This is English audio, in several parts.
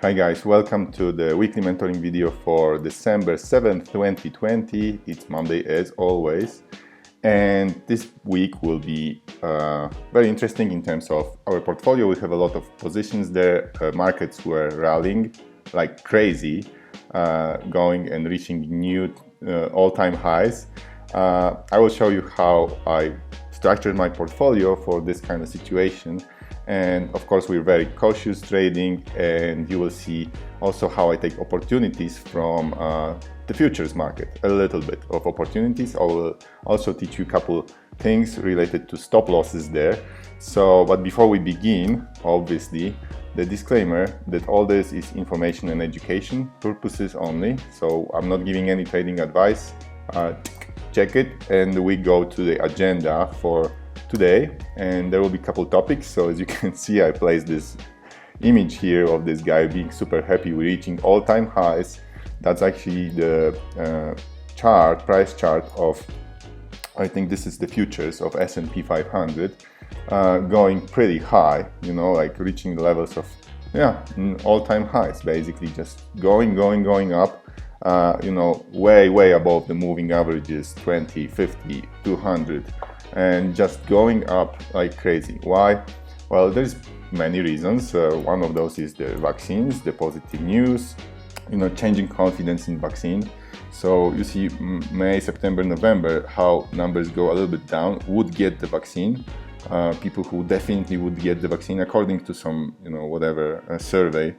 Hi guys, welcome to the weekly mentoring video for December 7th, 2020. It's Monday as always. And this week will be very interesting in terms of our portfolio. We have a lot of positions there. Markets were rallying like crazy, going and reaching new all-time highs. I will show you how I structured my portfolio for this kind of situation. And of course, we're very cautious trading, and you will see also how I take opportunities from the futures market, a little bit of opportunities. I will also teach you a couple things related to stop losses there. But before we begin, obviously, the disclaimer that all this is information and education purposes only. So I'm not giving any trading advice. Check it, and we go to the agenda for today, and there will be a couple topics. So as you can see, I placed this image here of this guy being super happy with reaching all-time highs. That's actually the price chart of, I think this is the futures of S&P 500, going pretty high, like reaching the levels of all-time highs, basically just going up, way above the moving averages, 20, 50, 200. And just going up like crazy. Why? Well, there's many reasons. One of those is the vaccines, the positive news, changing confidence in vaccine. So you see May, September, November, how numbers go a little bit down, would get the vaccine. People who definitely would get the vaccine, according to some, survey,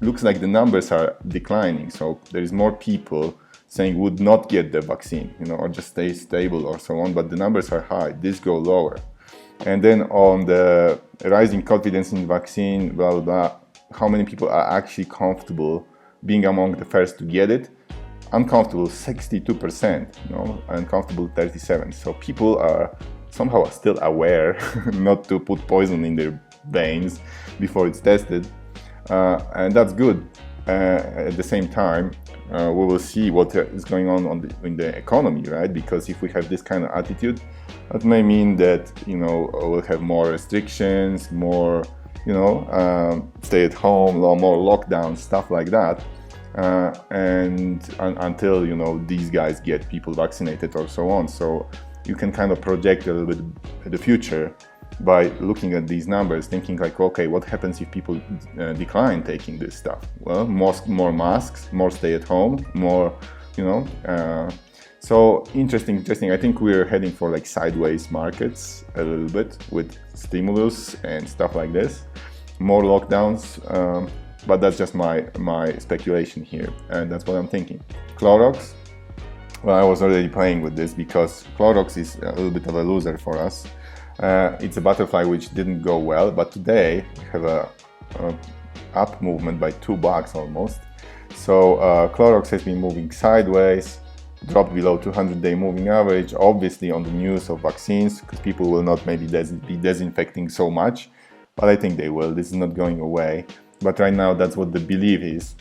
looks like the numbers are declining. So there is more people saying would not get the vaccine, or just stay stable or so on, but the numbers are high, this go lower. And then on the rising confidence in vaccine, blah, blah, blah, how many people are actually comfortable being among the first to get it? Uncomfortable, 62%, uncomfortable, 37%. So people are somehow still aware not to put poison in their veins before it's tested. And that's good. At the same time, we will see what is going on in the economy, right? Because if we have this kind of attitude, that may mean that we'll have more restrictions, more stay at home, more lockdowns, stuff like that, and until these guys get people vaccinated or so on. So you can kind of project a little bit the future by looking at these numbers, thinking like, okay, what happens if people decline taking this stuff? Well, more masks, more stay at home, more, so interesting. I think we're heading for like sideways markets a little bit with stimulus and stuff like this, more lockdowns, but that's just my speculation here, and that's what I'm thinking. Clorox, well, I was already playing with this because Clorox is a little bit of a loser for us. It's a butterfly which didn't go well, but today we have a up movement by $2 almost. So Clorox has been moving sideways, dropped below 200-day moving average, obviously on the news of vaccines, because people will not maybe be disinfecting so much, but I think they will. This is not going away. But right now, that's what the belief is.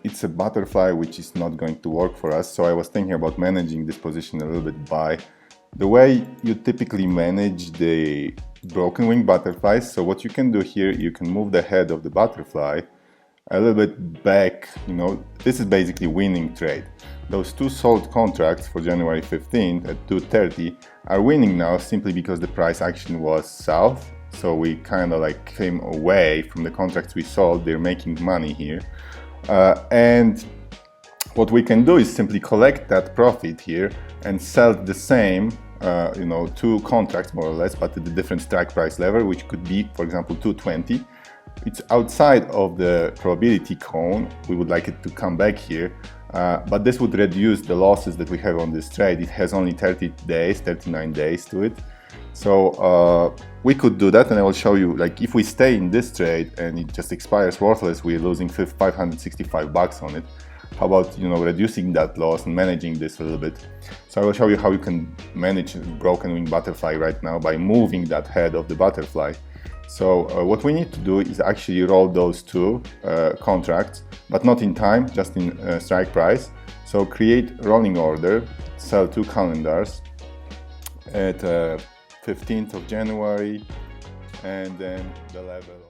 It's a butterfly which is not going to work for us. So I was thinking about managing this position a little bit by the way you typically manage the broken wing butterflies. So what you can do here, you can move the head of the butterfly a little bit back. This is basically winning trade. Those two sold contracts for January 15th at 230 are winning now simply because the price action was south. So we kind of like came away from the contracts we sold. They're making money here. And what we can do is simply collect that profit here and sell the same, two contracts more or less, but at a different strike price level, which could be, for example, 220. It's outside of the probability cone. We would like it to come back here, but this would reduce the losses that we have on this trade. It has only 39 days to it. So we could do that, and I will show you, like, if we stay in this trade and it just expires worthless, we're losing $565 on it. How about reducing that loss and managing this a little bit? So I will show you how you can manage broken wing butterfly right now by moving that head of the butterfly. So what we need to do is actually roll those two contracts, but not in time, just in strike price. So create rolling order, sell two calendars at 15th of January, and then the level